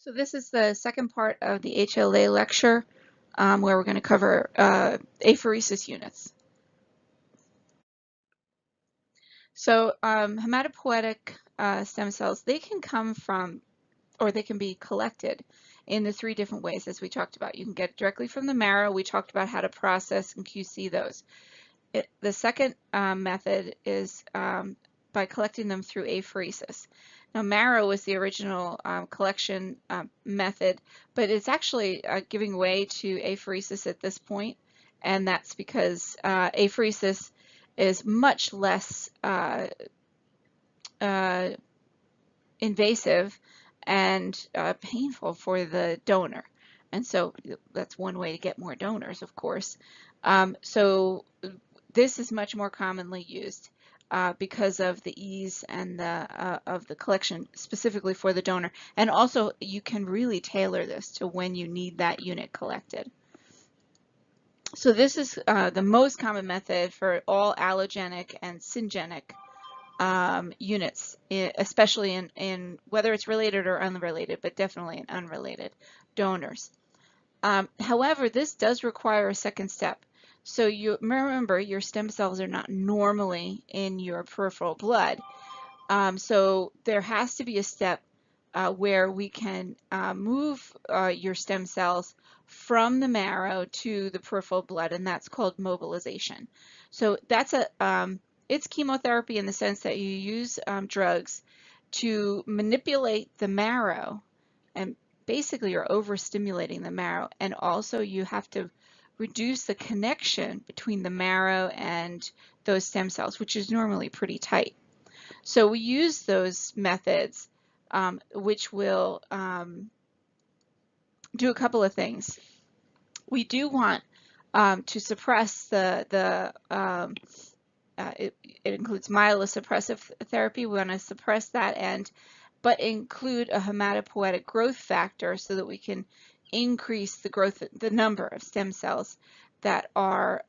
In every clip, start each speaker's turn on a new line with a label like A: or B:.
A: So this is the second part of the HLA lecture where we're going to cover apheresis units. So hematopoietic stem cells, they can come from, or they can be collected in the three different ways as we talked about. You can get it directly from the marrow. We talked about how to process and QC those. The second method is by collecting them through apheresis. Now, marrow was the original collection method, but it's actually giving way to apheresis at this point, and that's because apheresis is much less invasive and painful for the donor. And so that's one way to get more donors, of course. So this is much more commonly used because of the ease and of the collection specifically for the donor. And also you can really tailor this to when you need that unit collected. So this is the most common method for all allogenic and syngeneic units, especially in whether it's related or unrelated, but definitely in unrelated donors. However, this does require a second step. So you remember your stem cells are not normally in your peripheral blood. So there has to be a step where we can move your stem cells from the marrow to the peripheral blood, and that's called mobilization. So that's it's chemotherapy in the sense that you use drugs to manipulate the marrow, and basically you're overstimulating the marrow, and also you have to reduce the connection between the marrow and those stem cells, which is normally pretty tight. So we use those methods which will do a couple of things. We do want to suppress it includes myelosuppressive therapy. We want to suppress that but include a hematopoietic growth factor so that we can increase the number of stem cells that are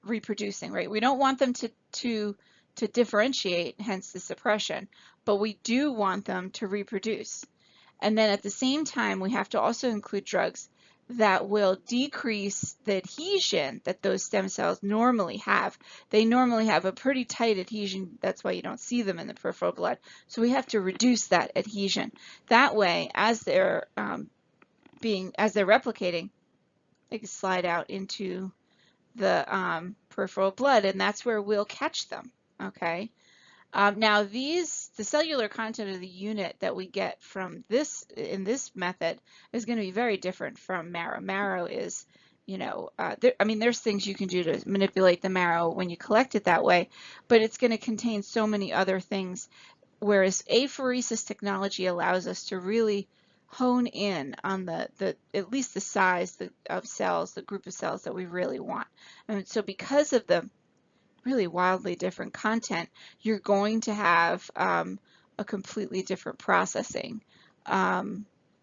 A: reproducing, right? We don't want them to differentiate, hence the suppression, but we do want them to reproduce. And then at the same time, we have to also include drugs that will decrease the adhesion that those stem cells normally have. They normally have a pretty tight adhesion. That's why you don't see them in the peripheral blood. So we have to reduce that adhesion. That way, as they're replicating, they can slide out into the peripheral blood, and that's where we'll catch them. Okay. Now the cellular content of the unit that we get from in this method is going to be very different from marrow. Marrow is, there's things you can do to manipulate the marrow when you collect it that way, but it's going to contain so many other things, whereas apheresis technology allows us to really hone in on at least the size of cells, the group of cells that we really want. And so because of the really wildly different content, you're going to have a completely different processing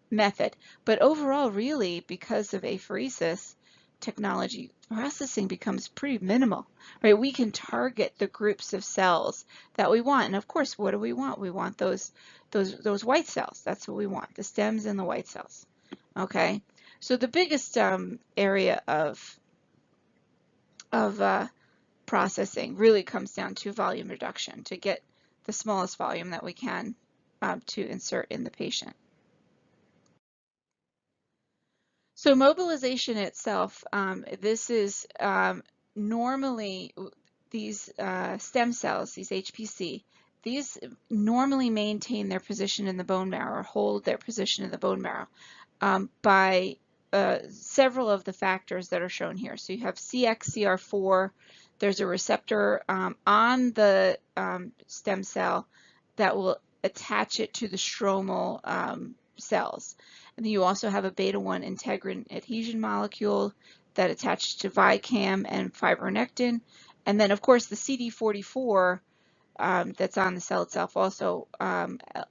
A: method. But overall, really, because of apheresis technology, processing becomes pretty minimal, right? We can target the groups of cells that we want. And of course, what do we want? We want those white cells. That's what we want, the stems and the white cells. Okay, so the biggest area of processing really comes down to volume reduction, to get the smallest volume that we can to insert in the patient. So mobilization itself, this is normally these stem cells, these HPC, these normally maintain their position in the bone marrow or hold their position in the bone marrow by several of the factors that are shown here. So you have CXCR4, there's a receptor on the stem cell that will attach it to the stromal cells. And then you also have a beta-1 integrin adhesion molecule that attaches to VICAM and fibronectin. And then, of course, the CD44 that's on the cell itself also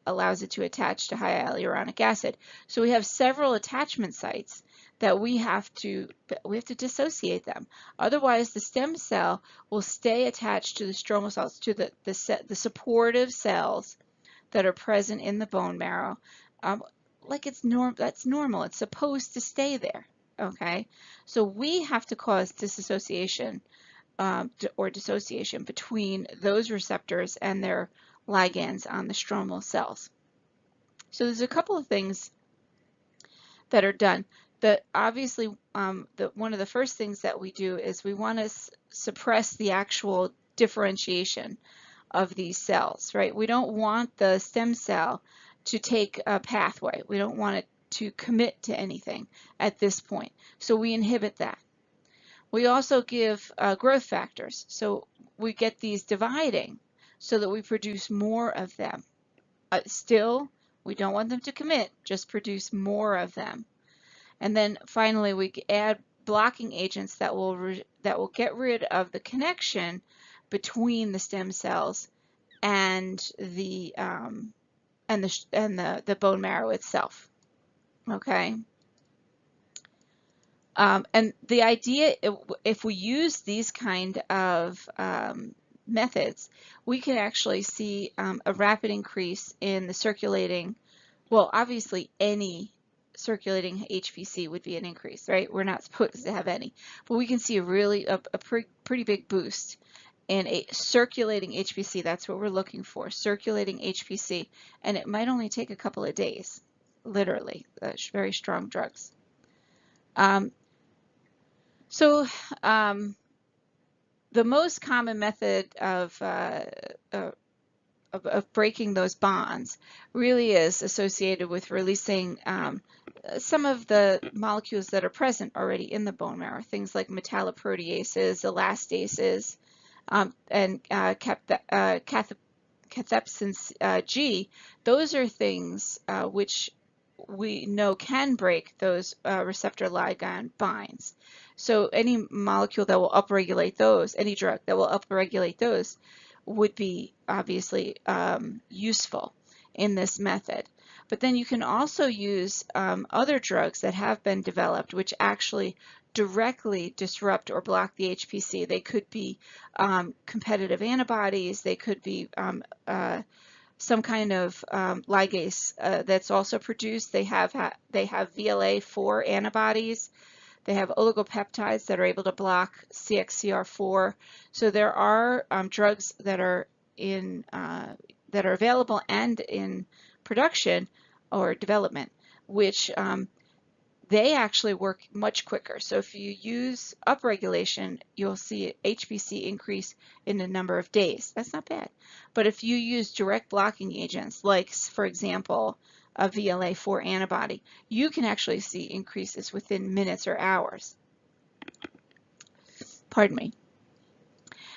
A: allows it to attach to high hyaluronic acid. So we have several attachment sites that we have to dissociate them. Otherwise, the stem cell will stay attached to the stromal cells, to the supportive cells that are present in the bone marrow, like that's normal. It's supposed to stay there. Okay, so we have to cause disassociation or dissociation between those receptors and their ligands on the stromal cells. So there's a couple of things that are done. Obviously, one of the first things that we do is we want to suppress the actual differentiation of these cells, right? We don't want the stem cell to take a pathway. We don't want it to commit to anything at this point. So we inhibit that. We also give growth factors. So we get these dividing so that we produce more of them. Still, we don't want them to commit, just produce more of them. And then finally, we add blocking agents that will get rid of the connection between the stem cells and the bone marrow itself. Okay. And the idea, if we use these kind of methods, we can actually see a rapid increase in the circulating. Well, obviously, any circulating HPC would be an increase, right? We're not supposed to have any, but we can see a pretty big boost in a circulating HPC. That's what we're looking for, circulating HPC, and it might only take a couple of days, literally. Very strong drugs. So the most common method of breaking those bonds really is associated with releasing some of the molecules that are present already in the bone marrow, things like metalloproteases, elastases, and cathepsin G. Those are things which we know can break those receptor ligand binds. So any molecule that will upregulate those, any drug that will upregulate those, would be obviously useful in this method. But then you can also use other drugs that have been developed which actually directly disrupt or block the HPC. They could be competitive antibodies, they could be some kind of ligase that's also produced. They have VLA4 antibodies. They have oligopeptides that are able to block CXCR4. So there are drugs that are available and in production or development, which they actually work much quicker. So if you use upregulation, you'll see HPC increase in a number of days. That's not bad. But if you use direct blocking agents, like for example, a VLA4 antibody, you can actually see increases within minutes or hours. Pardon me.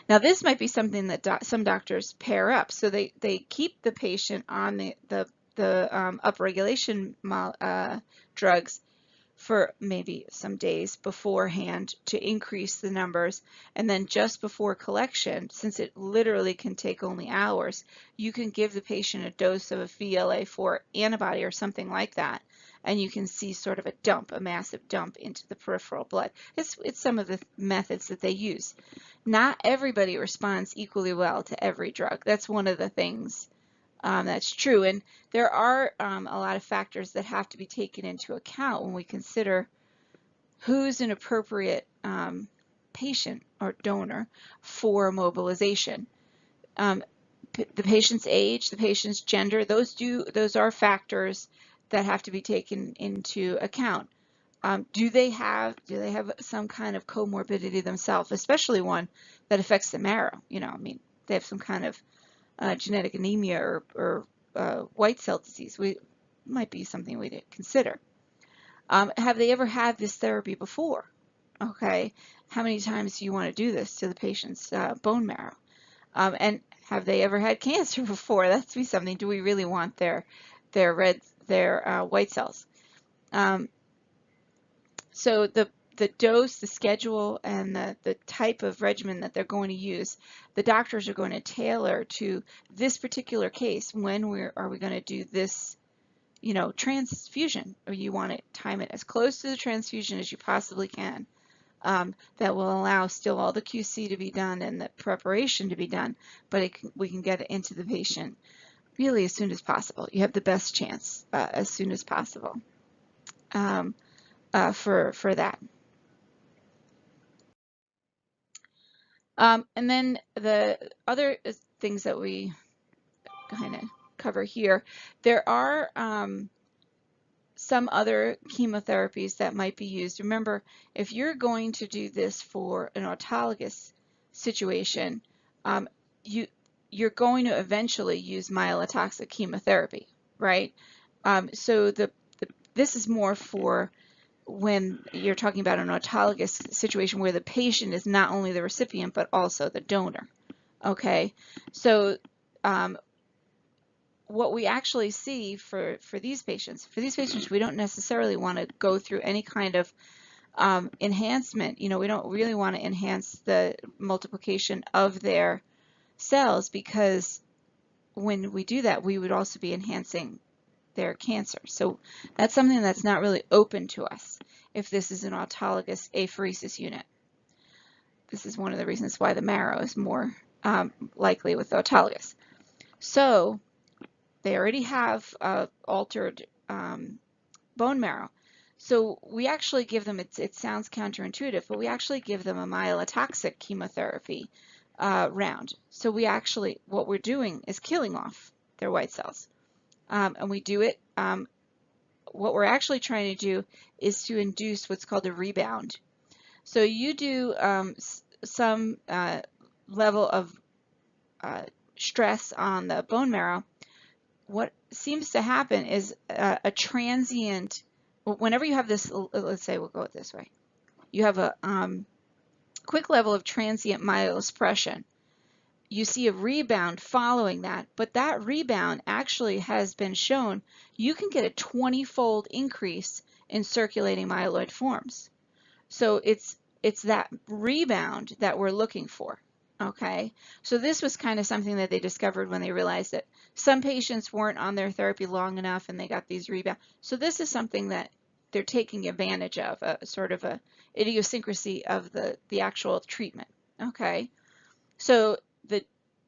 A: Now this might be something that some doctors pair up. So they keep the patient on the upregulation drugs for maybe some days beforehand to increase the numbers, and then just before collection, since it literally can take only hours, you can give the patient a dose of a VLA4 antibody or something like that, and you can see sort of a massive dump into the peripheral blood. It's some of the methods that they use. Not everybody responds equally well to every drug. That's one of the things that's true, and there are a lot of factors that have to be taken into account when we consider who's an appropriate patient or donor for mobilization. The patient's age, the patient's gender, those are factors that have to be taken into account. Do they have some kind of comorbidity themselves, especially one that affects the marrow? I mean, they have some kind of genetic anemia or white cell disease. Might be something we'd consider. Have they ever had this therapy before? Okay, how many times do you want to do this to the patient's bone marrow? And have they ever had cancer before? That's be something. Do we really want their white cells? So the dose, the schedule, and the type of regimen that they're going to use, the doctors are going to tailor to this particular case. When are we going to do this, transfusion? Or you want to time it as close to the transfusion as you possibly can. That will allow still all the QC to be done and the preparation to be done, but we can get it into the patient really as soon as possible. You have the best chance as soon as possible for that. And then the other things that we kind of cover here, there are some other chemotherapies that might be used. Remember, if you're going to do this for an autologous situation, um, you're going to eventually use myelotoxic chemotherapy, right? So this is more for when you're talking about an autologous situation where the patient is not only the recipient but also the donor. Okay, so what we actually see for these patients, we don't necessarily want to go through any kind of enhancement. You know, we don't really want to enhance the multiplication of their cells, because when we do that, we would also be enhancing their cancer. So that's something that's not really open to us if this is an autologous apheresis unit. This is one of the reasons why the marrow is more likely with autologous. So they already have altered bone marrow. So we actually give them, it sounds counterintuitive, but we actually give them a myelotoxic chemotherapy round. So we actually, what we're doing is killing off their white cells. And we do it, what we're actually trying to do is to induce what's called a rebound. So you do some level of stress on the bone marrow. What seems to happen is a transient, whenever you have this, let's say we'll go it this way, you have a quick level of transient myelosuppression. You see a rebound following that, but that rebound actually has been shown you can get a 20-fold increase in circulating myeloid forms. So it's that rebound that we're looking for. Okay, so this was kind of something that they discovered when they realized that some patients weren't on their therapy long enough and they got these rebounds. So this is something that they're taking advantage of, a sort of a idiosyncrasy of the actual treatment. Okay, so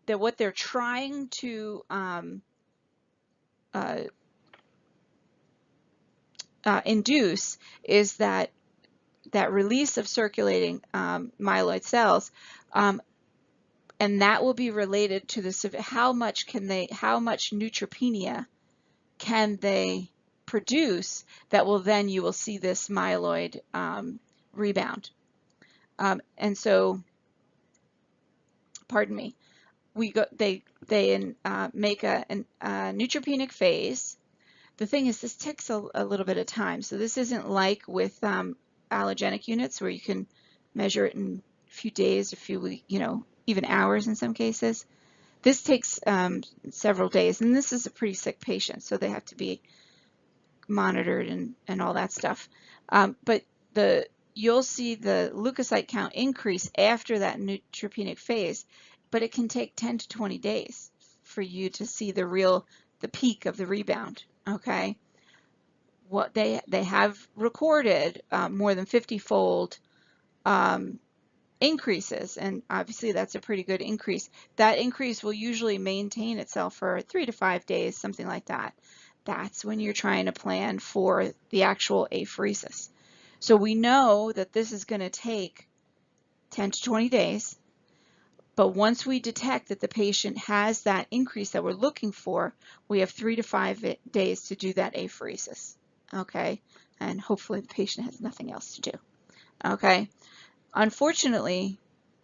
A: what they're trying to induce is that release of circulating myeloid cells, and that will be related to the how much neutropenia can they produce that will then you will see this myeloid rebound. And so, pardon me, they make a neutropenic phase. The thing is, this takes a little bit of time. So this isn't like with allogenic units where you can measure it in a few days, a few weeks, even hours in some cases. This takes several days, and this is a pretty sick patient, so they have to be monitored and all that stuff. But you'll see the leukocyte count increase after that neutropenic phase, but it can take 10 to 20 days for you to see the peak of the rebound. Okay, what they have recorded more than 50-fold increases, and obviously that's a pretty good increase. That increase will usually maintain itself for 3 to 5 days, something like that. That's when you're trying to plan for the actual apheresis. So we know that this is going to take 10 to 20 days, but once we detect that the patient has that increase that we're looking for, we have 3 to 5 days to do that apheresis. Okay, and hopefully the patient has nothing else to do. Okay. Unfortunately,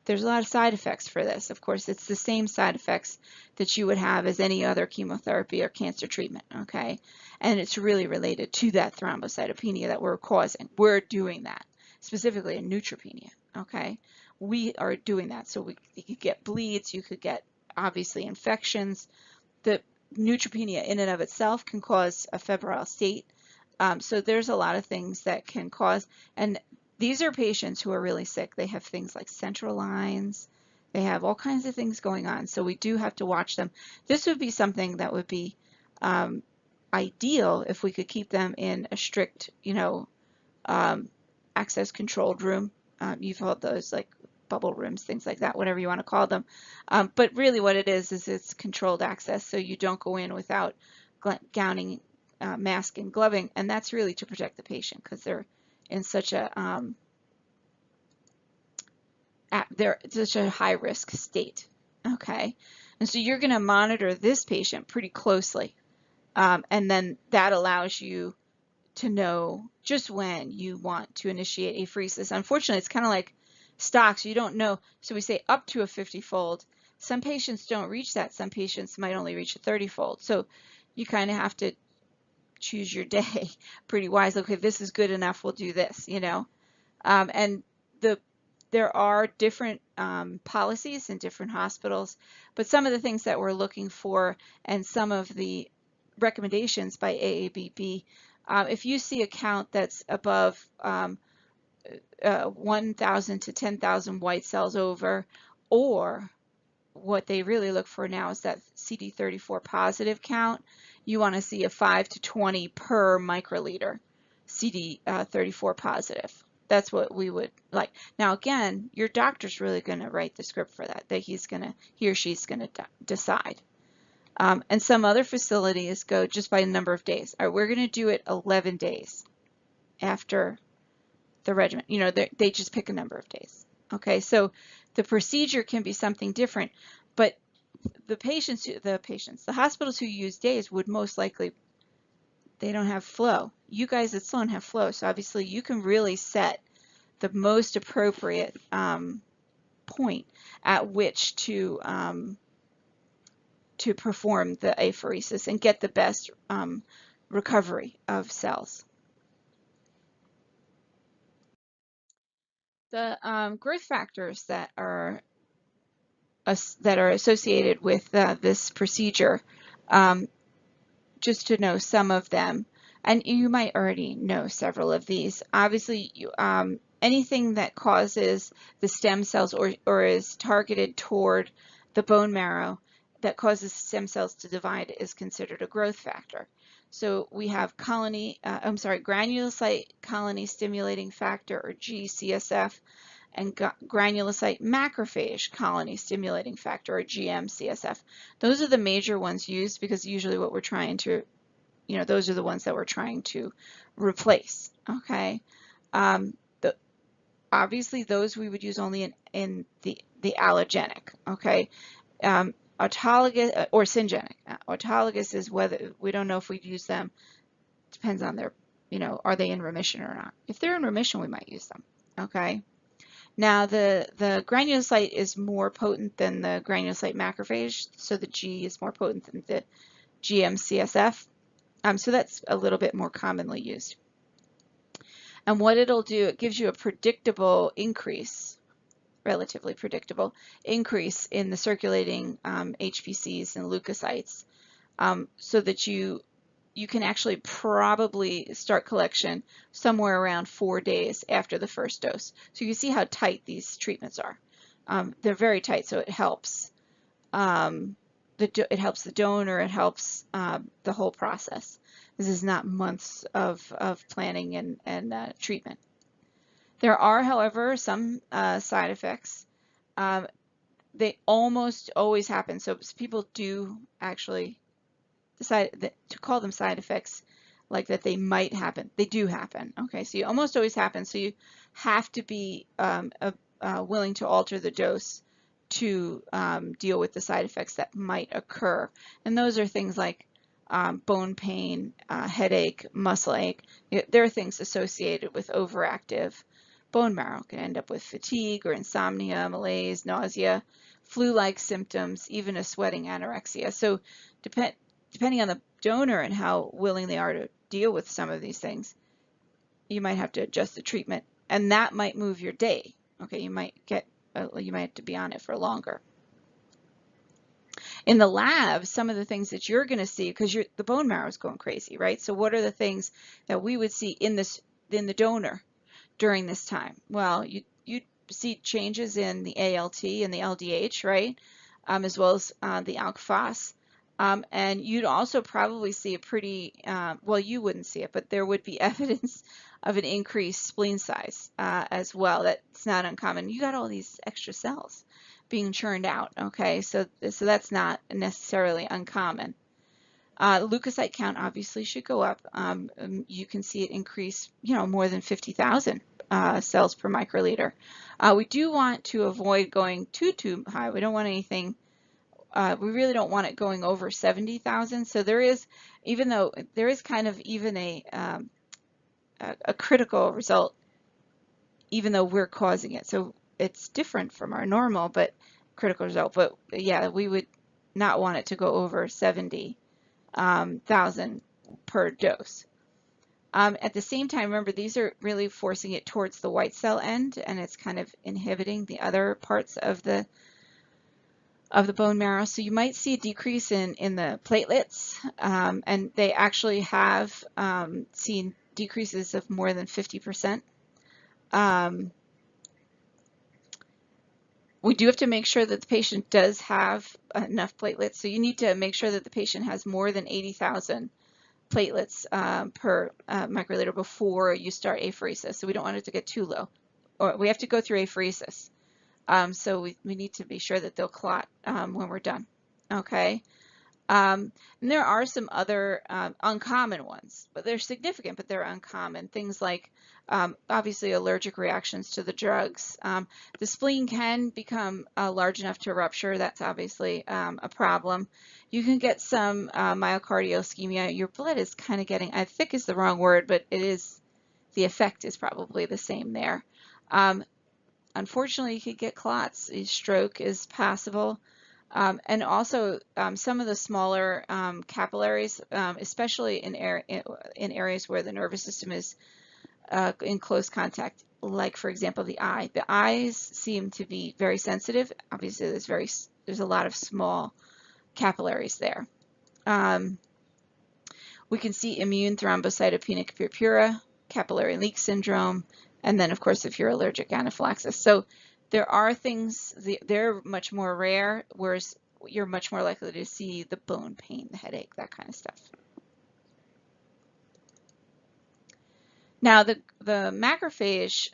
A: there's a lot of side effects for this. Of course, it's the same side effects that you would have as any other chemotherapy or cancer treatment, okay? And it's really related to that thrombocytopenia that we're causing. We're doing that, specifically in neutropenia, okay? We are doing that. So you could get bleeds, you could get, obviously, infections. The neutropenia in and of itself can cause a febrile state. So there's a lot of things that can cause, and these are patients who are really sick. They have things like central lines. They have all kinds of things going on. So we do have to watch them. This would be something that would be ideal if we could keep them in a strict, access controlled room. You've heard those, like bubble rooms, things like that, whatever you want to call them. But really what it is it's controlled access, so you don't go in without gowning, mask, and gloving, and that's really to protect the patient because they're in such a high risk state. Okay, and so you're going to monitor this patient pretty closely, and then that allows you to know just when you want to initiate apheresis. Unfortunately, it's kind of like stocks. You don't know. So we say up to a 50-fold. Some patients don't reach that. Some patients might only reach a 30-fold. So you kind of have to choose your day pretty wisely. Okay, this is good enough. We'll do this, you know. And there are different policies in different hospitals, but some of the things that we're looking for and some of the recommendations by AABB, if you see a count that's above 1,000 to 10,000 white cells over, or what they really look for now is that CD34 positive count, you want to see a 5 to 20 per microliter CD34 positive. That's what we would like. Now again, your doctor's really going to write the script for that he or she's going to decide. And some other facilities go just by number of days. All right, we're going to do it 11 days after the regimen. You know, they just pick a number of days. Okay, so the procedure can be something different, but the hospitals who use days would most likely, they don't have flow. You guys at Sloan have flow, so obviously you can really set the most appropriate point at which to perform the apheresis and get the best recovery of cells. The growth factors that are associated with this procedure, just to know some of them, and you might already know several of these. Obviously, anything that causes the stem cells or is targeted toward the bone marrow that causes stem cells to divide is considered a growth factor. So we have granulocyte colony stimulating factor, or GCSF, and granulocyte macrophage colony stimulating factor, or GM-CSF. Those are the major ones used because usually what we're trying to, those are the ones that we're trying to replace. Okay, obviously those we would use only in the allogenic. Okay, autologous or syngeneic. Autologous is whether we don't know if we'd use them. Depends on their, are they in remission or not? If they're in remission, we might use them. Okay. Now the granulocyte is more potent than the granulocyte macrophage, so the G is more potent than the GM-CSF. So that's a little bit more commonly used. And what it'll do, it gives you a predictable increase, relatively predictable increase in the circulating HPCs and leukocytes, so that you can actually probably start collection somewhere around 4 days after the first dose. So you see how tight these treatments are. They're very tight, so it helps. It helps the donor, it helps the whole process. This is not months of planning and treatment. There are, however, some side effects. They almost always happen, so people do actually decide to call them side effects, like that they might happen. They do happen. Okay, so you almost always happen. So you have to be willing to alter the dose to deal with the side effects that might occur. And those are things like bone pain, headache, muscle ache. There are things associated with overactive bone marrow. It can end up with fatigue or insomnia, malaise, nausea, flu-like symptoms, even a sweating anorexia. So depending on the donor and how willing they are to deal with some of these things, you might have to adjust the treatment, and that might move your day. Okay, you might have to be on it for longer. In the lab, some of the things that you're going to see, because the bone marrow is going crazy, right? So what are the things that we would see in the donor during this time? Well, you see changes in the ALT and the LDH, right? As well as the ALK-Phos. And you'd also probably see a pretty, well, you wouldn't see it, but there would be evidence of an increased spleen size as well. That's not uncommon. You got all these extra cells being churned out, okay? So that's not necessarily uncommon. Leukocyte count obviously should go up. You can see it increase, more than 50,000 cells per microliter. We do want to avoid going too high. We don't want anything. We really don't want it going over 70,000. So there is, even though there is kind of even a critical result, even though we're causing it. So it's different from our normal, but critical result. But yeah, we would not want it to go over 70,000 per dose. At the same time, remember, these are really forcing it towards the white cell end, and it's kind of inhibiting the other parts of the bone marrow. So you might see a decrease in the platelets, and they actually have seen decreases of more than 50%. We do have to make sure that the patient does have enough platelets. So you need to make sure that the patient has more than 80,000 platelets per microliter before you start apheresis. So we don't want it to get too low. Or we have to go through apheresis. So we need to be sure that they'll clot when we're done. Okay. And there are some other uncommon ones, but they're significant, but they're uncommon. Things like obviously allergic reactions to the drugs. The spleen can become large enough to rupture. That's obviously a problem. You can get some myocardial ischemia. Your blood is kind of getting, I think is the wrong word, but it is, the effect is probably the same there. Unfortunately, you could get clots. Stroke is possible. And also some of the smaller capillaries, especially in areas where the nervous system is in close contact, like for example the eye. The eyes seem to be very sensitive. Obviously, there's a lot of small capillaries there. We can see immune thrombocytopenic purpura, capillary leak syndrome, and then of course if you're allergic, anaphylaxis. So there are things, they're much more rare, whereas you're much more likely to see the bone pain, the headache, that kind of stuff. Now the macrophage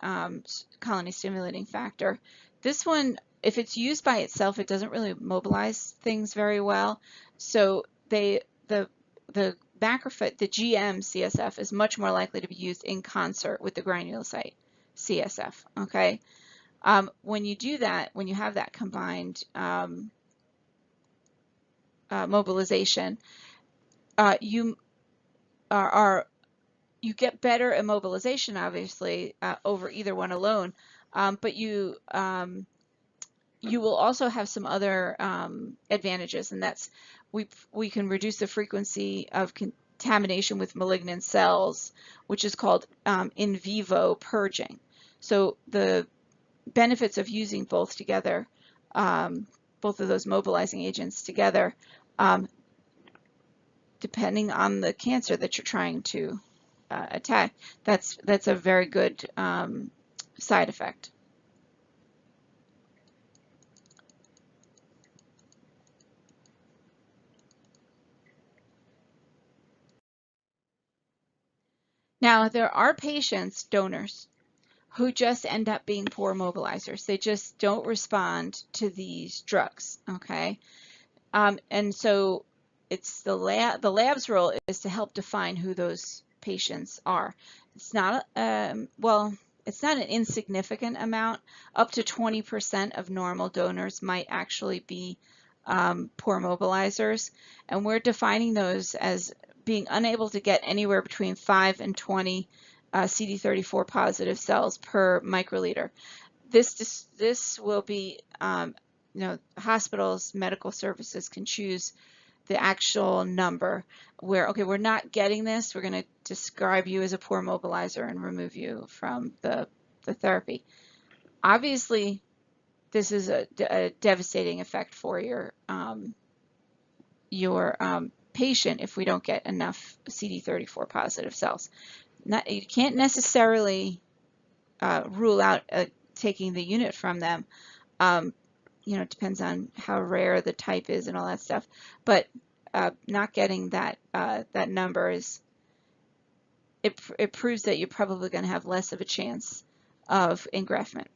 A: colony stimulating factor, this one, if it's used by itself, it doesn't really mobilize things very well. So the macrophage, the GM CSF is much more likely to be used in concert with the granulocyte CSF, okay? When you do that, when you have that combined mobilization, you get better immobilization, obviously, over either one alone, but you will also have some other advantages, and that's we can reduce the frequency of contamination with malignant cells, which is called in vivo purging. So the benefits of using both together, both of those mobilizing agents together, depending on the cancer that you're trying to attack, that's a very good side effect. Now, there are patients, donors, who just end up being poor mobilizers. They just don't respond to these drugs, okay? And so it's the lab's role is to help define who those patients are. It's not, well, it's not an insignificant amount. Up to 20% of normal donors might actually be poor mobilizers, and we're defining those as being unable to get anywhere between 5 and 20 CD34 positive cells per microliter. This will be, hospitals, medical services can choose the actual number where, okay, we're not getting this, we're going to describe you as a poor mobilizer and remove you from the therapy. Obviously, this is a devastating effect for your patient if we don't get enough CD34 positive cells. You can't necessarily rule out taking the unit from them. It depends on how rare the type is and all that stuff. But not getting that that number is, it proves that you're probably going to have less of a chance of engraftment.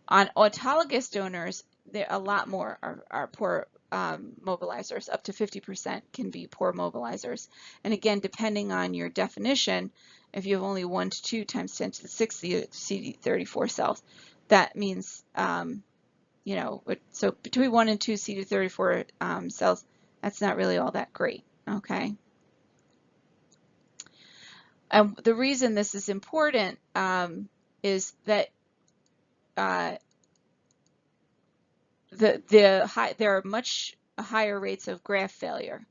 A: On autologous donors, there a lot more are poor mobilizers. Up to 50% can be poor mobilizers. And again, depending on your definition, if you have only 1 to 2 times 10 to the 6th CD34 cells, that means, you know, so between 1 and 2 CD34 cells, that's not really all that great, okay? And the reason this is important is that there are much higher rates of graft failure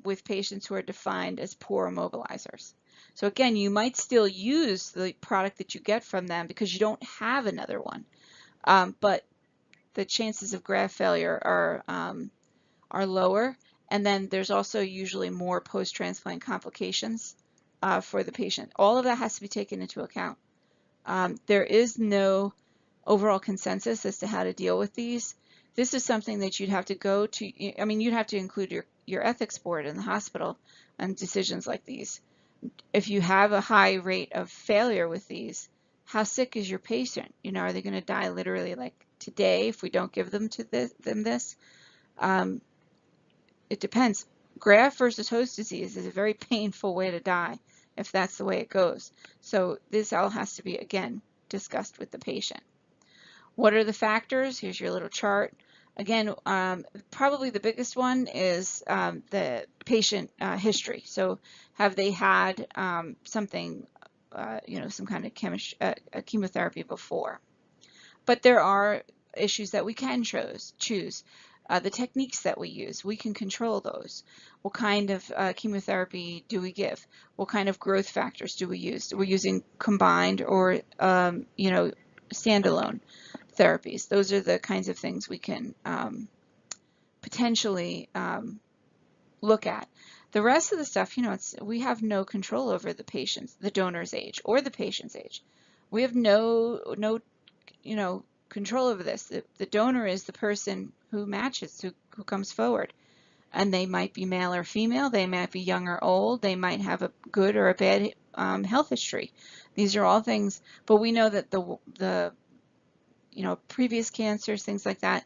A: with patients who are defined as poor mobilizers. So again, you might still use the product that you get from them because you don't have another one, but the chances of graft failure are lower, and then there's also usually more post-transplant complications for the patient. All of that has to be taken into account. There is no overall consensus as to how to deal with these. This is something that you'd have to go to, I mean, you'd have to include your ethics board in the hospital on decisions like these. If you have a high rate of failure with these, how sick is your patient? You know, are they going to die literally like today if we don't give them this? It depends. Graft versus host disease is a very painful way to die if that's the way it goes. So this all has to be, again, discussed with the patient. What are the factors? Here's your little chart. Again, probably the biggest one is the patient history. So have they had something, you know, some kind of chemotherapy before? But there are issues that we can choose. The techniques that we use, we can control those. What kind of chemotherapy do we give? What kind of growth factors do we use? We're using combined or, you know, standalone therapies. Those are the kinds of things we can potentially look at. The rest of the stuff, you know, we have no control over the donor's age or the patient's age. We have no you know, control over this. The donor is the person who matches, who comes forward. And they might be male or female, they might be young or old, they might have a good or a bad health history. These are all things, but we know that the you know, previous cancers, things like that,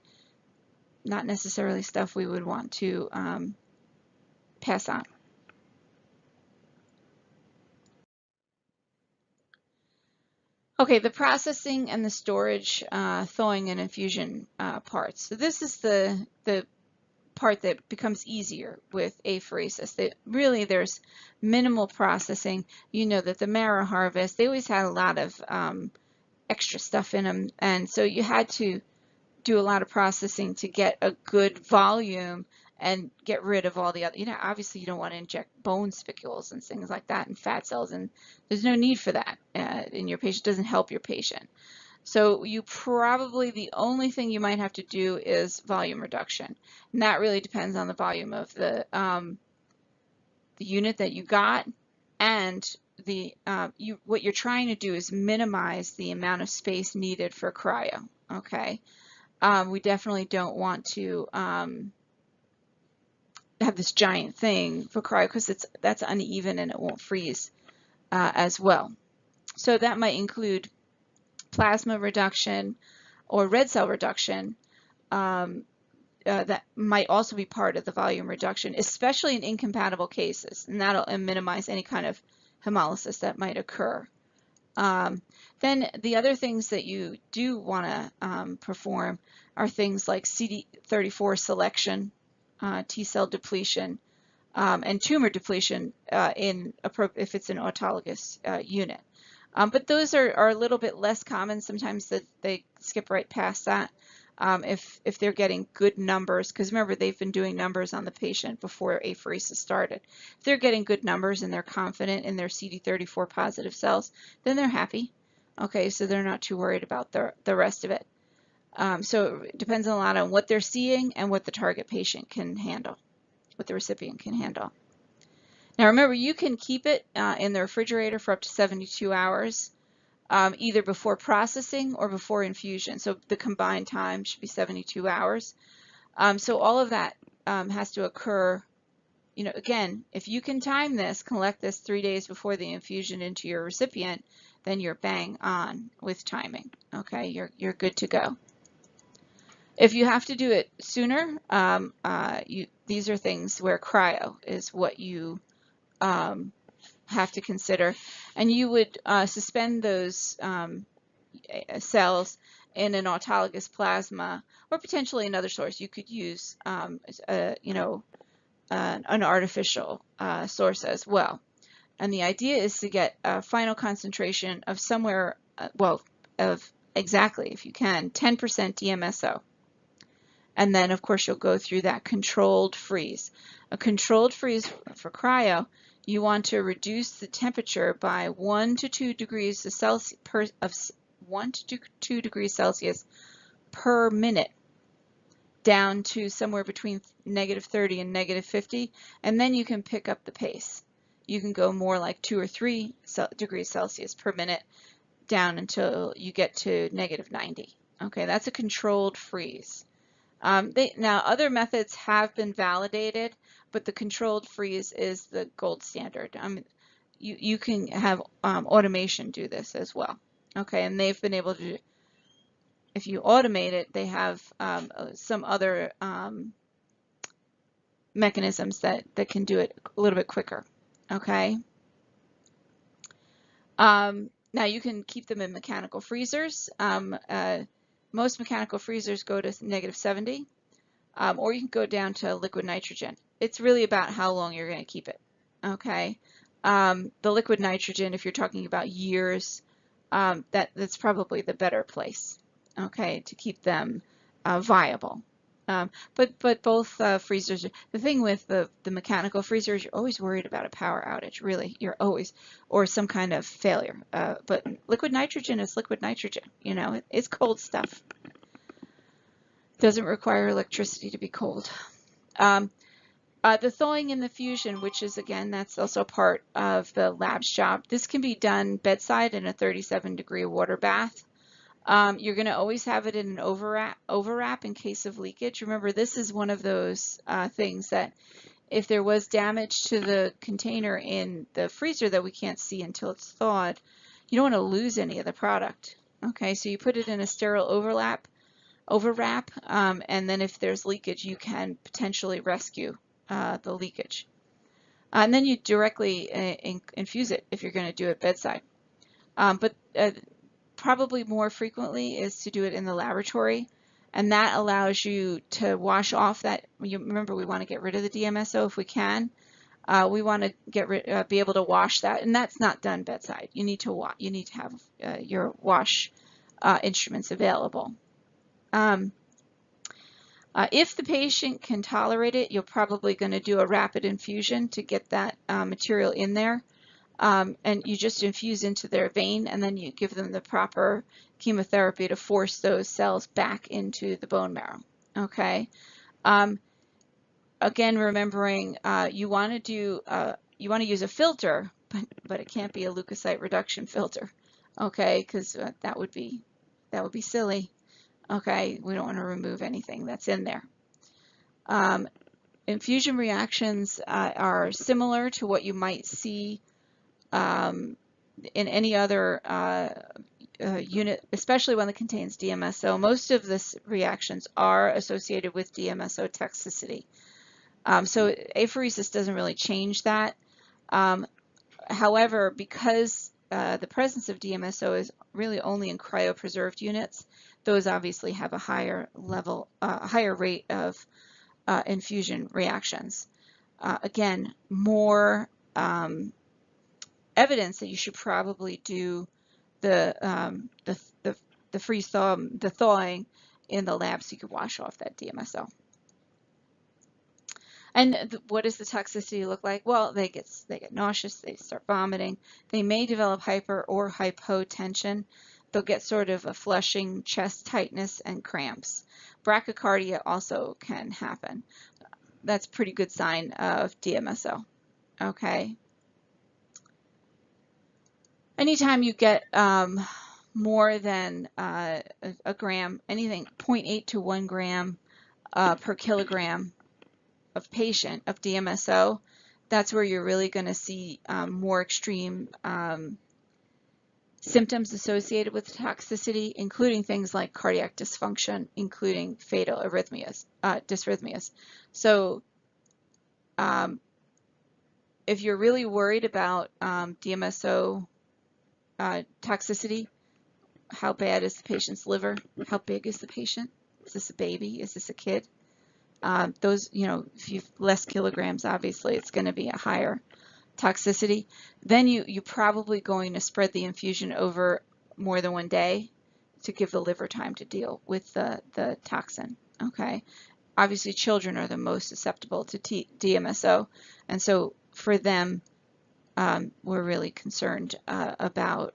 A: not necessarily stuff we would want to pass on. Okay, the processing and the storage, thawing and infusion parts. So this is the part that becomes easier with apheresis. Really, there's minimal processing. You know that the marrow harvest, they always had a lot of extra stuff in them, and so you had to do a lot of processing to get a good volume and get rid of all the other, you know, obviously you don't want to inject bone spicules and things like that and fat cells, and there's no need for that in your patient. It doesn't help your patient. So you probably, the only thing you might have to do is volume reduction. And that really depends on the volume of the unit that you got, and what you're trying to do is minimize the amount of space needed for cryo, okay? We definitely don't want to have this giant thing for cryo because that's uneven and it won't freeze as well. So that might include plasma reduction or red cell reduction. That might also be part of the volume reduction, especially in incompatible cases, and that'll minimize any kind of hemolysis that might occur. Then the other things that you do want to perform are things like CD34 selection, T cell depletion, and tumor depletion if it's an autologous unit. But those are a little bit less common. Sometimes they skip right past that if they're getting good numbers, because remember, they've been doing numbers on the patient before apheresis started. If they're getting good numbers and they're confident in their CD34 positive cells, then they're happy. Okay, so they're not too worried about the rest of it. So it depends a lot on what they're seeing and what the target patient can handle, what the recipient can handle. Now remember, you can keep it in the refrigerator for up to 72 hours, either before processing or before infusion. So the combined time should be 72 hours. So all of that has to occur, you know, again, if you can time this, collect this 3 days before the infusion into your recipient, then you're bang on with timing. Okay, you're good to go. If you have to do it sooner, these are things where cryo is what you have to consider, and you would suspend those cells in an autologous plasma or potentially another source. You could use, you know, an artificial source as well. And the idea is to get a final concentration of somewhere, well, of exactly, if you can, 10% DMSO. And then, of course, you'll go through that controlled freeze. A controlled freeze for cryo, you want to reduce the temperature by 1 to 2 degrees Celsius 1 to 2 degrees Celsius per minute, down to somewhere between -30 and -50, and then you can pick up the pace. You can go more like 2 or 3 degrees Celsius per minute down until you get to -90. Okay, that's a controlled freeze. Now, other methods have been validated, but the controlled freeze is the gold standard. You can have automation do this as well. Okay, and they've been able to, if you automate it, they have some other mechanisms that can do it a little bit quicker. Okay. Now you can keep them in mechanical freezers. Most mechanical freezers go to -70, or you can go down to liquid nitrogen. It's really about how long you're going to keep it. Okay. The liquid nitrogen, if you're talking about years, that's probably the better place. Okay, to keep them viable. But both freezers, the thing with the mechanical freezers, you're always worried about a power outage, really. You're always, or some kind of failure. But liquid nitrogen is liquid nitrogen, you know, it's cold stuff. Doesn't require electricity to be cold. The thawing and the fusion, which is, again, that's also part of the lab's job. This can be done bedside in a 37-degree water bath. You're going to always have it in an overwrap in case of leakage. Remember, this is one of those things that if there was damage to the container in the freezer that we can't see until it's thawed, you don't want to lose any of the product. Okay, so you put it in a sterile overwrap, and then if there's leakage, you can potentially rescue the leakage. And then you directly infuse it if you're going to do it bedside. But probably more frequently is to do it in the laboratory, and that allows you to wash off that. Remember, we want to get rid of the DMSO if we can. We want to be able to wash that, and that's not done bedside. You need to have your wash instruments available. If the patient can tolerate it, you're probably going to do a rapid infusion to get that material in there. And you just infuse into their vein, and then you give them the proper chemotherapy to force those cells back into the bone marrow. Okay. Again, remembering you want to use a filter, but it can't be a leukocyte reduction filter. Okay, because that would be silly. Okay, we don't want to remove anything that's in there. Infusion reactions are similar to what you might see in any other unit, especially one that contains DMSO. Most of the reactions are associated with DMSO toxicity. So apheresis doesn't really change that. However, because the presence of DMSO is really only in cryopreserved units, those obviously have a higher rate of infusion reactions. Again, more evidence that you should probably do the freeze thaw, the thawing in the lab so you can wash off that DMSO. And what does the toxicity look like? Well, they get nauseous, they start vomiting, they may develop hyper or hypotension. They'll get sort of a flushing, chest tightness, and cramps. Bradycardia also can happen. That's a pretty good sign of DMSO. Okay. Anytime you get more than a gram, anything 0.8 to 1 gram per kilogram of patient, of DMSO, that's where you're really going to see more extreme symptoms associated with toxicity, including things like cardiac dysfunction, including fatal arrhythmias, dysrhythmias. So if you're really worried about DMSO toxicity, how bad is the patient's liver? How big is the patient? Is this a baby? Is this a kid? Those, if you've less kilograms, obviously it's going to be a higher toxicity. Then you're probably going to spread the infusion over more than one day to give the liver time to deal with the toxin. Okay. Obviously, children are the most susceptible to DMSO, and so for them, we're really concerned about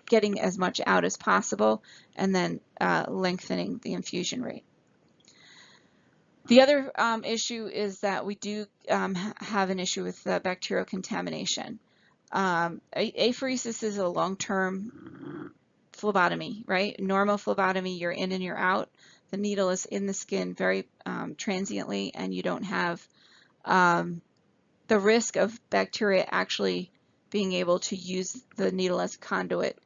A: getting as much out as possible and then lengthening the infusion rate. The other issue is that we do have an issue with bacterial contamination. Apheresis is a long-term phlebotomy, right? Normal phlebotomy, you're in and you're out. The needle is in the skin very transiently, and you don't have the risk of bacteria actually being able to use the needle as a conduit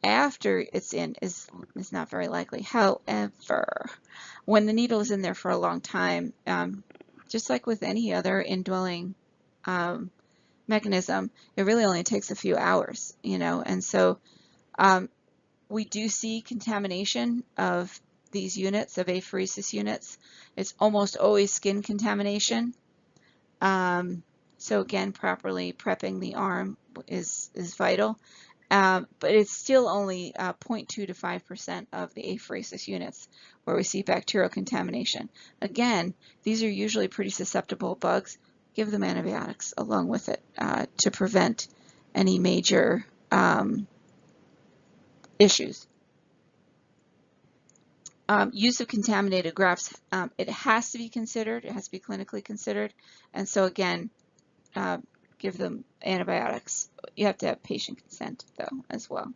A: after it's in is not very likely. However, when the needle is in there for a long time, just like with any other indwelling mechanism, it really only takes a few hours, and so we do see contamination of these units, of apheresis units. It's almost always skin contamination. So again, properly prepping the arm is vital. But it's still only 0.2 to 5% of the apheresis units where we see bacterial contamination. Again, these are usually pretty susceptible bugs. Give them antibiotics along with it to prevent any major issues. Use of contaminated grafts, it has to be considered. It has to be clinically considered. And so again, give them antibiotics. You have to have patient consent, though, as well.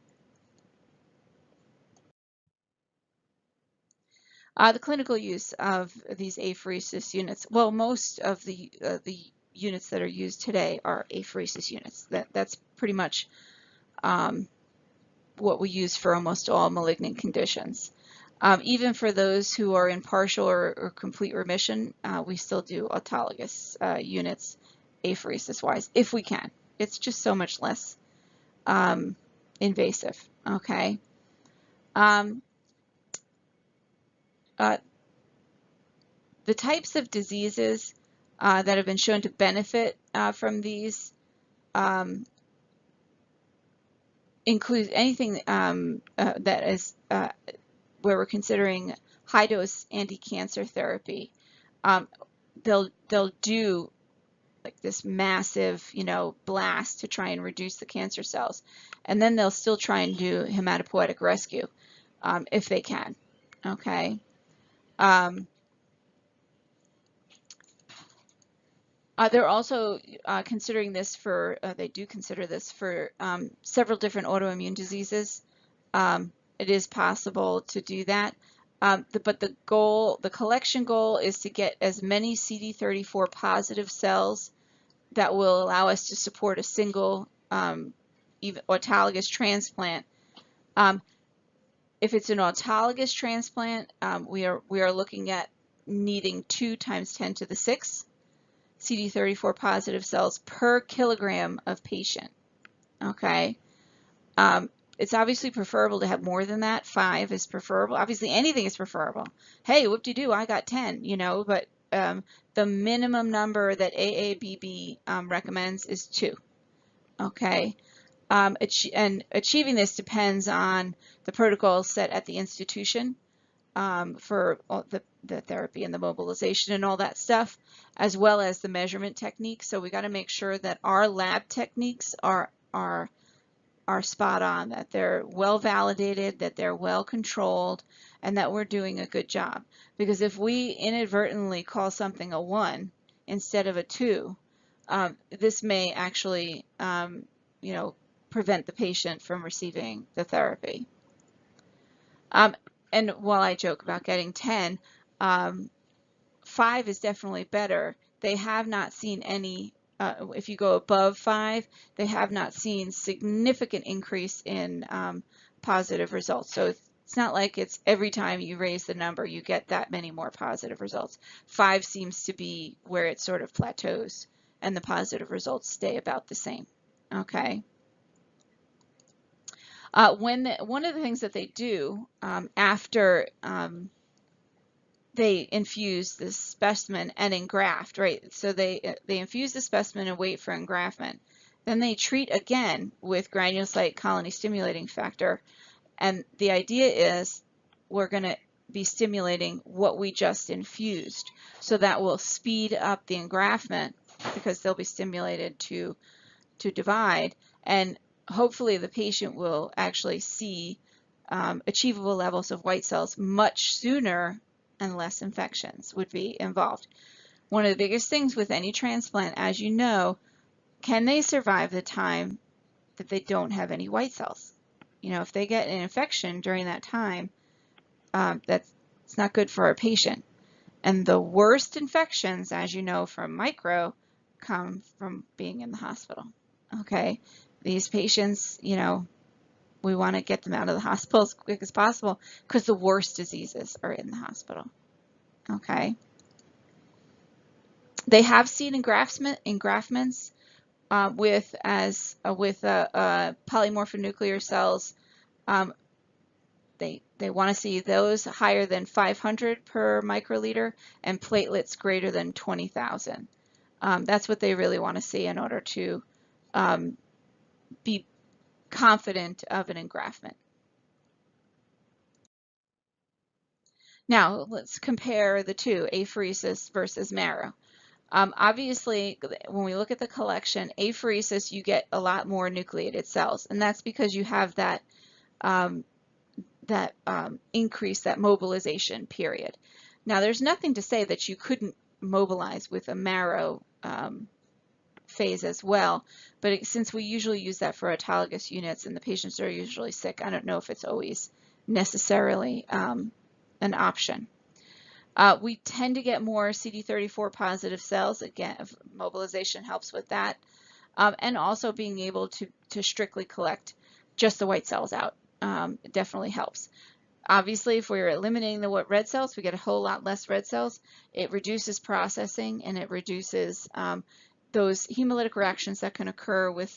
A: The clinical use of these apheresis units, well, most of the units that are used today are apheresis units. That's pretty much what we use for almost all malignant conditions. Even for those who are in partial or complete remission, we still do autologous units apheresis-wise, if we can. It's just so much less invasive, okay? The types of diseases that have been shown to benefit from these include anything that is where we're considering high-dose anti-cancer therapy. They'll do like this massive, blast to try and reduce the cancer cells, and then they'll still try and do hematopoietic rescue if they can. Okay. They're also considering this for, they do consider this for several different autoimmune diseases. It is possible to do that. But the collection goal is to get as many CD34 positive cells that will allow us to support a single even autologous transplant. If it's an autologous transplant, we are looking at needing 2 × 10⁶ CD34 positive cells per kilogram of patient. Okay. It's obviously preferable to have more than that. 5 is preferable. Obviously, anything is preferable. Hey, whoop-de-doo, I got 10, but the minimum number that AABB recommends is 2. Okay. And achieving this depends on the protocol set at the institution for the therapy and the mobilization and all that stuff, as well as the measurement techniques. So we got to make sure that our lab techniques are spot on, that they're well validated, that they're well controlled, and that we're doing a good job. Because if we inadvertently call something a 1 instead of a 2, this may actually, prevent the patient from receiving the therapy. And while I joke about getting 10, 5 is definitely better. They have not seen any, if you go above 5, they have not seen significant increase in positive results. So it's not like it's every time you raise the number, you get that many more positive results. 5 seems to be where it sort of plateaus and the positive results stay about the same. Okay. One of the things that they do after they infuse the specimen and engraft, right? So they infuse the specimen and wait for engraftment. Then they treat again with granulocyte colony stimulating factor. And the idea is we're going to be stimulating what we just infused. So that will speed up the engraftment because they'll be stimulated to divide. And hopefully the patient will actually see achievable levels of white cells much sooner and less infections would be involved. One of the biggest things with any transplant, as you know, can they survive the time that they don't have any white cells? You know, if they get an infection during that time, that's not good for our patient. And the worst infections, as you know from micro, come from being in the hospital. Okay, these patients, you know, we want to get them out of the hospital as quick as possible because the worst diseases are in the hospital. Okay. They have seen engraftments with polymorphonuclear cells. They want to see those higher than 500 per microliter and platelets greater than 20,000. That's what they really want to see in order to be confident of an engraftment. Now let's compare the two, apheresis versus marrow. Obviously, when we look at the collection, apheresis, you get a lot more nucleated cells, and that's because you have that increase, that mobilization period. Now, there's nothing to say that you couldn't mobilize with a marrow phase as well, but since we usually use that for autologous units and the patients are usually sick, I don't know if it's always necessarily an option. We tend to get more CD34 positive cells. Again, mobilization helps with that. And also being able to strictly collect just the white cells out definitely helps. Obviously, if we're eliminating the red cells, we get a whole lot less red cells. It reduces processing and it reduces those hemolytic reactions that can occur with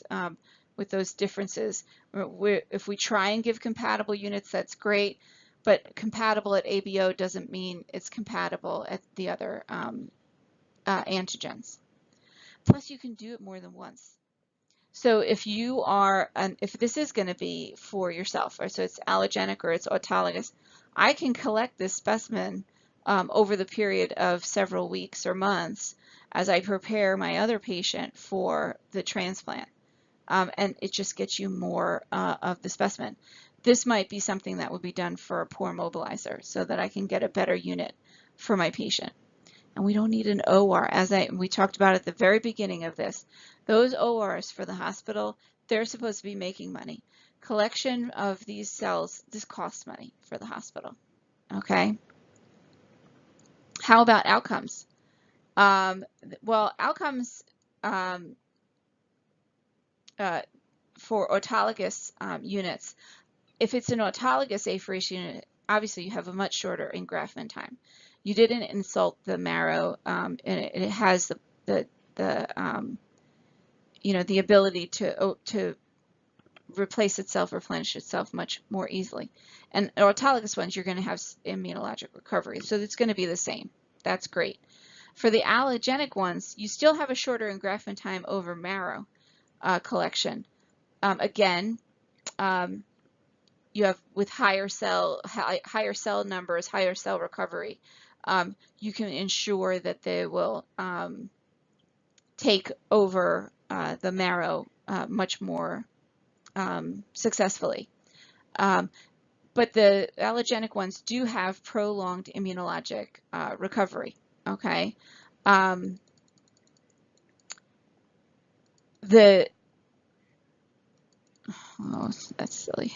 A: those differences. If we try and give compatible units, that's great. But compatible at ABO doesn't mean it's compatible at the other antigens. Plus, you can do it more than once. So if you are, if this is going to be for yourself, or so it's allogenic or it's autologous, I can collect this specimen over the period of several weeks or months as I prepare my other patient for the transplant. And it just gets you more of the specimen. This might be something that would be done for a poor mobilizer so that I can get a better unit for my patient. And we don't need an OR, as we talked about at the very beginning of this. Those ORs for the hospital, they're supposed to be making money. Collection of these cells, this costs money for the hospital. Okay. How about outcomes? Well, outcomes for autologous units, if it's an autologous apheresis unit, obviously you have a much shorter engraftment time. You didn't insult the marrow, and it has the ability to replace itself, replenish itself much more easily. And autologous ones, you're going to have immunologic recovery, so it's going to be the same. That's great. For the allogenic ones, you still have a shorter engraftment time over marrow collection. Again, you have with higher cell numbers, higher cell recovery, you can ensure that they will take over the marrow much more successfully. But the allogenic ones do have prolonged immunologic recovery. Okay. Oh, that's silly.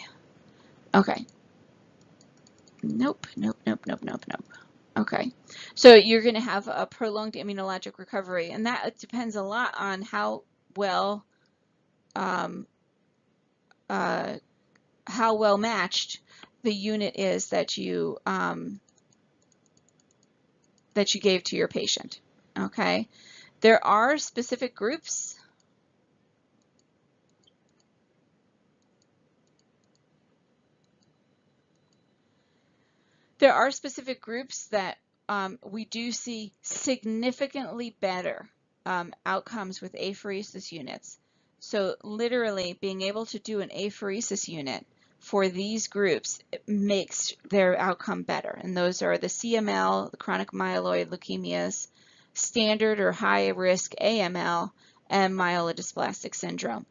A: Okay. Nope. Okay, so you're going to have a prolonged immunologic recovery, and that depends a lot on well um, uh, how well matched the unit is that you gave to your patient. Okay, there are specific groups. There are specific groups that we do see significantly better outcomes with apheresis units. So literally being able to do an apheresis unit for these groups makes their outcome better. And those are the CML, the chronic myeloid leukemias, standard or high risk AML, and myelodysplastic syndrome.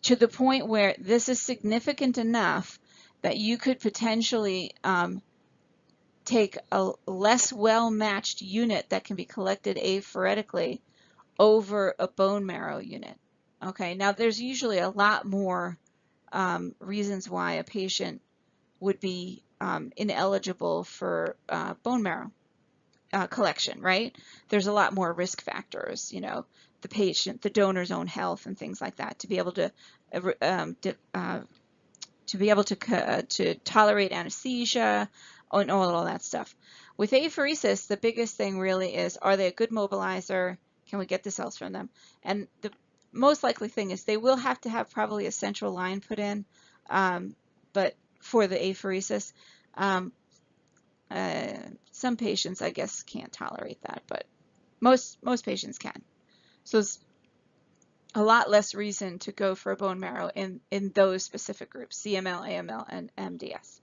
A: To the point where this is significant enough that you could potentially take a less well-matched unit that can be collected apheretically over a bone marrow unit. Okay, now there's usually a lot more reasons why a patient would be ineligible for bone marrow collection, right? There's a lot more risk factors, the patient, the donor's own health and things like that to be able to to tolerate anesthesia and all that stuff. With apheresis, the biggest thing really is, are they a good mobilizer? Can we get the cells from them? And the most likely thing is they will have to have probably a central line put in, but for the apheresis, um, some patients, I guess, can't tolerate that, but most patients can. So it's a lot less reason to go for a bone marrow in those specific groups, CML, AML, and MDS.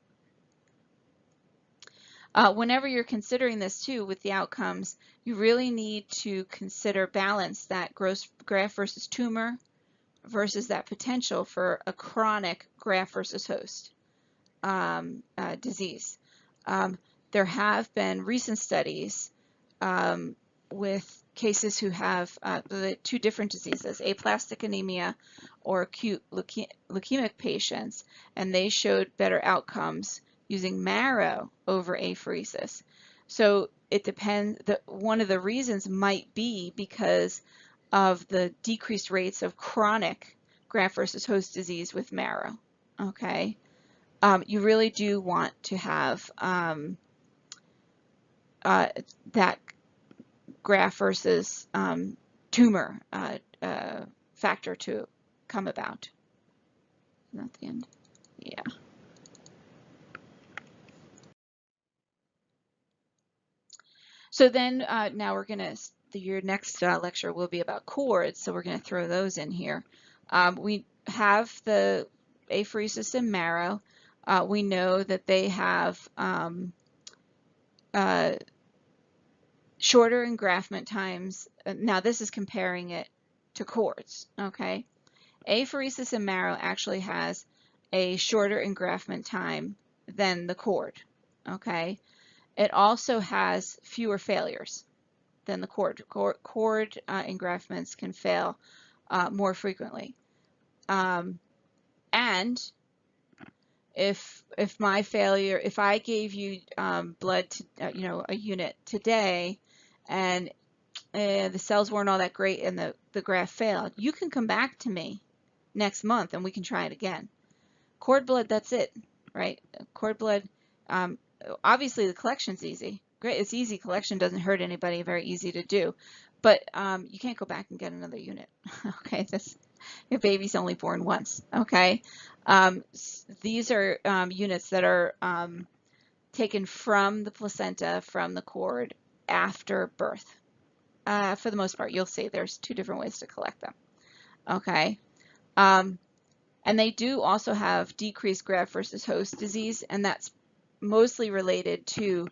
A: Whenever you're considering this too with the outcomes, you really need to consider balance that graft versus tumor versus that potential for a chronic graft versus host disease. There have been recent studies with cases who have the two different diseases, aplastic anemia or acute leukemic patients, and they showed better outcomes using marrow over apheresis. So it depends. One of the reasons might be because of the decreased rates of chronic graft versus host disease with marrow. Okay, you really do want to have that graft versus tumor factor to come about. Is that the end? Yeah. So then now we're going to, your next lecture will be about cords, so we're going to throw those in here. We have the apheresis and marrow. We know that they have shorter engraftment times. Now this is comparing it to cords, okay? Apheresis and marrow actually has a shorter engraftment time than the cord, okay? It also has fewer failures than the cord. Cord engraftments can fail more frequently. And if I gave you blood, to, a unit today, and the cells weren't all that great and the graft failed, you can come back to me next month and we can try it again. Cord blood, that's it, right? Cord blood, obviously the collection's easy. Great, it's easy collection, doesn't hurt anybody, very easy to do. But you can't go back and get another unit. Okay, your baby's only born once. Okay, these are units that are taken from the placenta, from the cord after birth. For the most part, you'll see there's two different ways to collect them. Okay. And they do also have decreased graft versus host disease, and that's mostly related to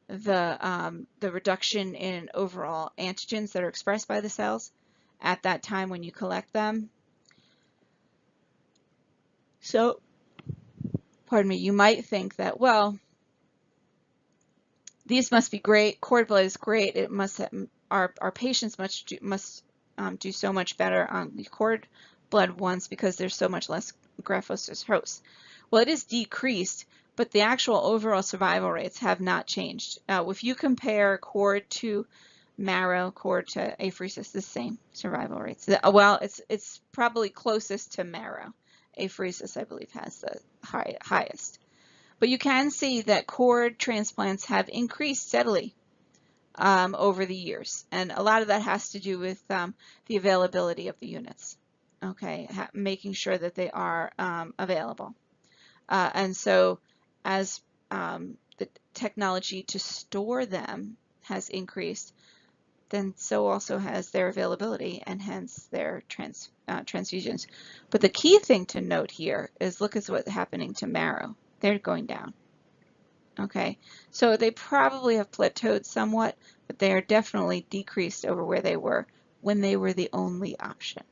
A: the reduction in overall antigens that are expressed by the cells at that time when you collect them. So, pardon me, you might think that, well, these must be great. Cord blood is great. It must have, our patients must do so much better on the cord blood ones because there's so much less graft versus host. Well, it is decreased, but the actual overall survival rates have not changed. If you compare cord to marrow, cord to apheresis, the same survival rates. Well, it's probably closest to marrow. Apheresis, I believe, has the highest. But you can see that cord transplants have increased steadily over the years, and a lot of that has to do with the availability of the units. Okay, making sure that they are available. And so as the technology to store them has increased, then so also has their availability and hence their transfusions. But the key thing to note here is look at what's happening to marrow. They're going down. Okay, so they probably have plateaued somewhat, but they are definitely decreased over where they were when they were the only option.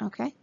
A: Okay.